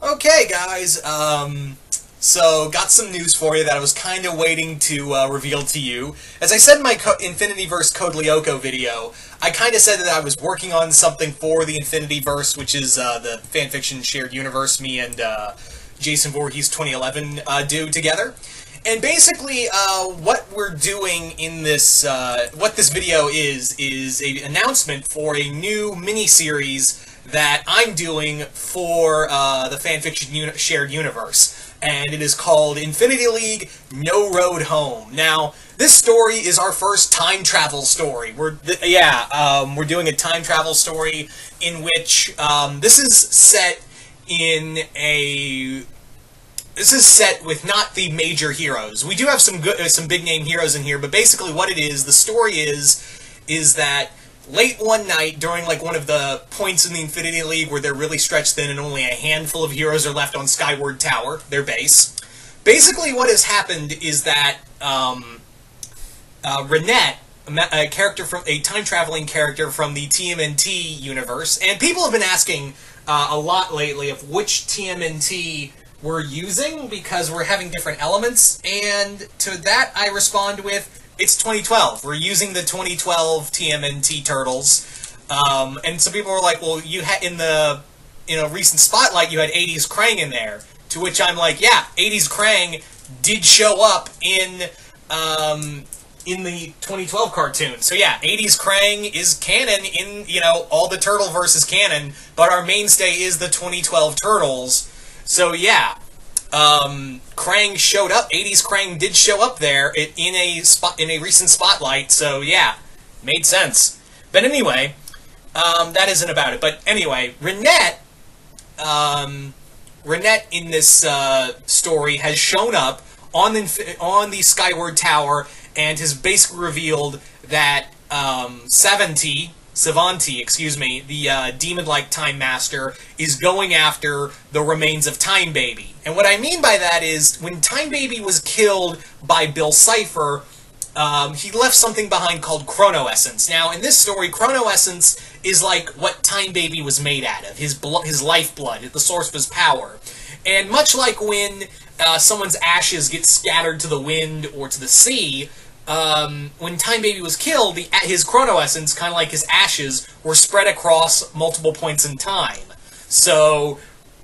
Okay, guys. So got some news for you that I was kind of waiting to reveal to you. As I said in my Infinityverse Code Lyoko video, I kind of said that I was working on something for the Infinityverse, which is the fanfiction shared universe me and Jason Voorhees 2011 do together. And basically, what we're doing in this, what this video is an announcement for a new mini-series that I'm doing for the fanfiction shared universe. And it is called Infinity League No Road Home. Now, this story is our first time travel story. We're doing a time travel story in which this is set in a this is set with not the major heroes. We do have some big name heroes in here, but basically what it is, the story is that late one night during like one of the points in the Infinity League where they're really stretched thin and only a handful of heroes are left on Skyward Tower, their base. Basically what has happened is that Renette, a time-traveling character from the TMNT universe, and people have been asking a lot lately of which TMNT we're using because we're having different elements, and to that I respond with, it's 2012. We're using the 2012 TMNT Turtles, and some people were like, well, you had in the recent Spotlight you had 80s Krang in there, to which I'm like, yeah, 80s Krang did show up in the 2012 cartoon. So yeah, 80s Krang is canon in, all the Turtleverse is canon, but our mainstay is the 2012 Turtles. So yeah, Krang showed up. 80s Krang did show up there in a recent Spotlight. So yeah, made sense. But anyway, that isn't about it. But anyway, Renette in this story has shown up on the Skyward Tower and has basically revealed that Savanti, the demon-like Time Master, is going after the remains of Time Baby. And what I mean by that is, when Time Baby was killed by Bill Cipher, he left something behind called Chrono Essence. Now, in this story, Chrono Essence is like what Time Baby was made out of, his lifeblood, the source of his power. And much like when someone's ashes get scattered to the wind or to the sea, when Time Baby was killed, his Chrono Essence, kind of like his ashes, were spread across multiple points in time. So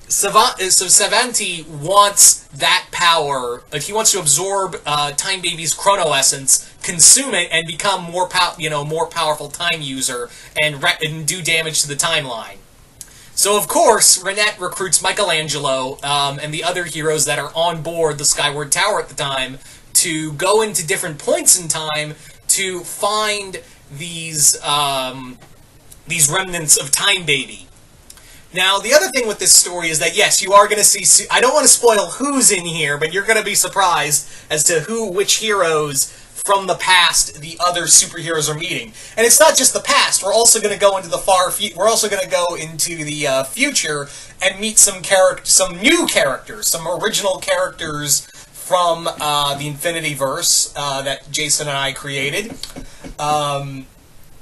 Savanti wants that power. He wants to absorb Time Baby's Chrono Essence, consume it, and become more powerful time user and do damage to the timeline. So of course, Renette recruits Michelangelo and the other heroes that are on board the Skyward Tower at the time to go into different points in time to find these remnants of Time Baby. Now, the other thing with this story is that, yes, you are going to see... I don't want to spoil who's in here, but you're going to be surprised as to which heroes from the past the other superheroes are meeting. And it's not just the past. We're also going to go into the we're also going to go into the future and meet some new characters, some original characters from the Infinityverse that Jason and I created.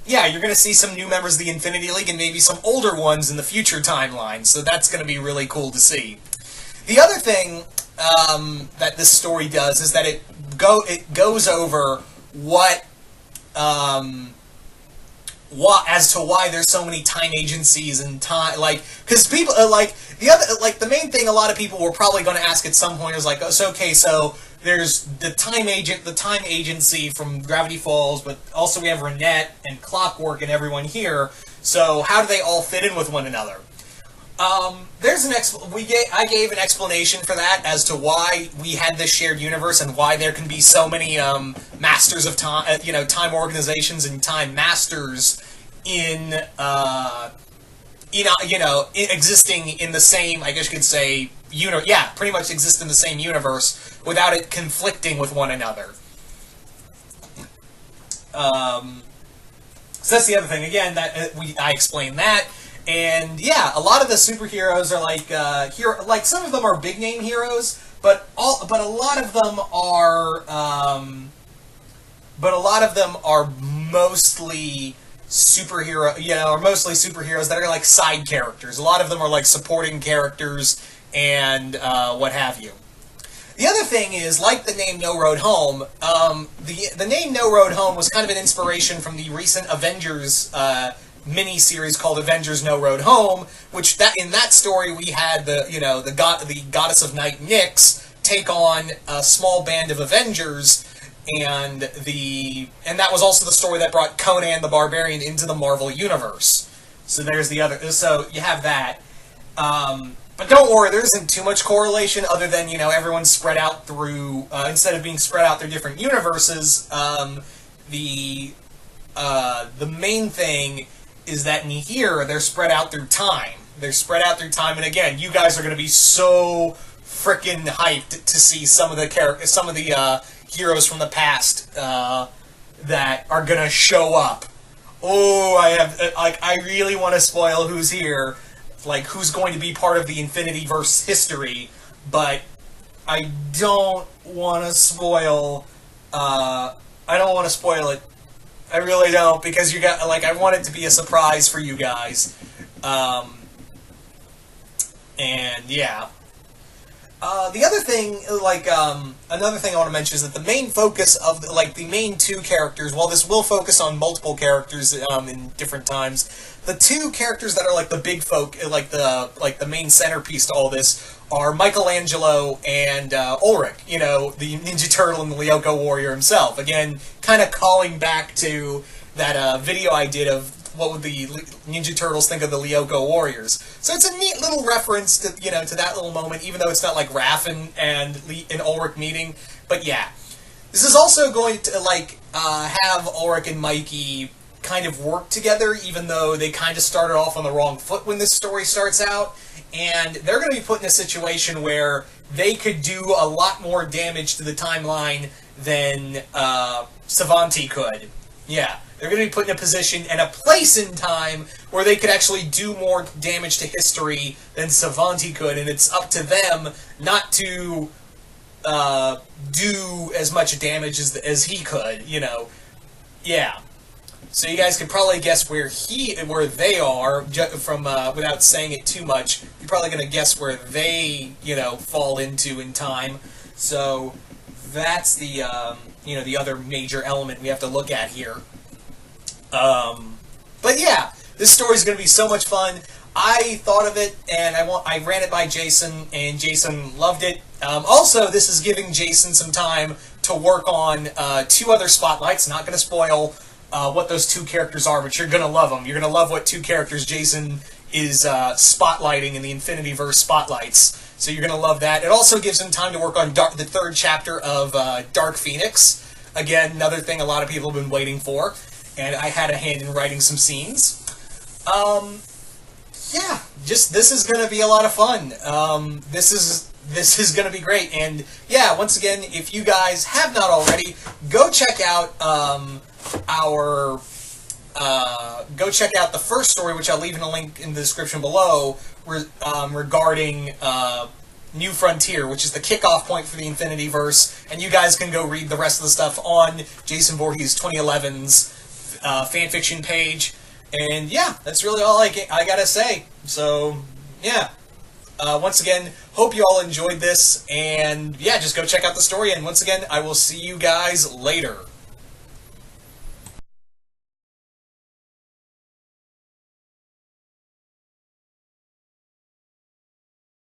Yeah, you're going to see some new members of the Infinity League and maybe some older ones in the future timeline, so that's going to be really cool to see. The other thing that this story does is that it goes over as to why there's so many time agencies and because people the main thing a lot of people were probably going to ask at some point is like, oh, so there's the time agency from Gravity Falls, but also we have Renette and Clockwork and everyone here. So how do they all fit in with one another? I gave an explanation for that as to why we had this shared universe and why there can be so many masters of time, time organizations and time masters existing in the same, I guess you could say, pretty much exist in the same universe without it conflicting with one another. So that's the other thing. Again, that I explained that. And yeah, a lot of the superheroes are like some of them are big name heroes, but a lot of them are mostly superhero, or mostly superheroes that are like side characters. A lot of them are like supporting characters and what have you. The other thing is, like the name No Road Home, the name No Road Home was kind of an inspiration from the recent Avengers mini-series called Avengers No Road Home, which in that story we had the goddess of night Nyx take on a small band of Avengers, and that was also the story that brought Conan the Barbarian into the Marvel Universe. So there's the other. So you have that. But don't worry, there isn't too much correlation other than, everyone's spread out through, instead of being spread out through different universes, the main thing is that in here, they're spread out through time. They're spread out through time, and again, you guys are going to be so freaking hyped to see some of the heroes from the past that are going to show up. Oh, I really want to spoil who's here. Like, who's going to be part of the Infinityverse history, but I don't want to spoil, I don't want to spoil it. I really don't, because I want it to be a surprise for you guys. And, yeah. The other thing, another thing I want to mention is that the main focus of, the main two characters, while this will focus on multiple characters in different times, the two characters that are, the big the main centerpiece to all this are Michelangelo and Ulrich, the Ninja Turtle and the Lyoko Warrior himself. Again, kind of calling back to that video I did of what would the Ninja Turtles think of the Lyoko Warriors. So it's a neat little reference to, to that little moment, even though it's not like Raph and Ulrich meeting. But yeah. This is also going to, have Ulrich and Mikey kind of work together, even though they kind of started off on the wrong foot when this story starts out. And they're going to be put in a situation where they could do a lot more damage to the timeline than Savanti could. Yeah. They're going to be put in a position and a place in time where they could actually do more damage to history than Savanti could, and it's up to them not to do as much damage as he could, Yeah. So you guys could probably guess where they are from without saying it too much. You're probably going to guess where they, fall into in time. So that's the the other major element we have to look at here. But yeah, this story is going to be so much fun. I thought of it, and I ran it by Jason, and Jason loved it. Also, this is giving Jason some time to work on two other spotlights. Not going to spoil what those two characters are, but you're going to love them. You're going to love what two characters Jason is spotlighting in the Infinityverse spotlights. So you're going to love that. It also gives him time to work on the third chapter of Dark Phoenix. Again, another thing a lot of people have been waiting for. And I had a hand in writing some scenes. Yeah, this is going to be a lot of fun. This is going to be great. And yeah, once again, if you guys have not already, go check out go check out the first story, which I'll leave in a link in the description below, regarding New Frontier, which is the kickoff point for the Infinityverse. And you guys can go read the rest of the stuff on Jason Voorhees 2011's fanfiction page. And yeah, that's really all I gotta say. So yeah, once again, hope you all enjoyed this, and yeah, just go check out the story, and once again, I will see you guys later.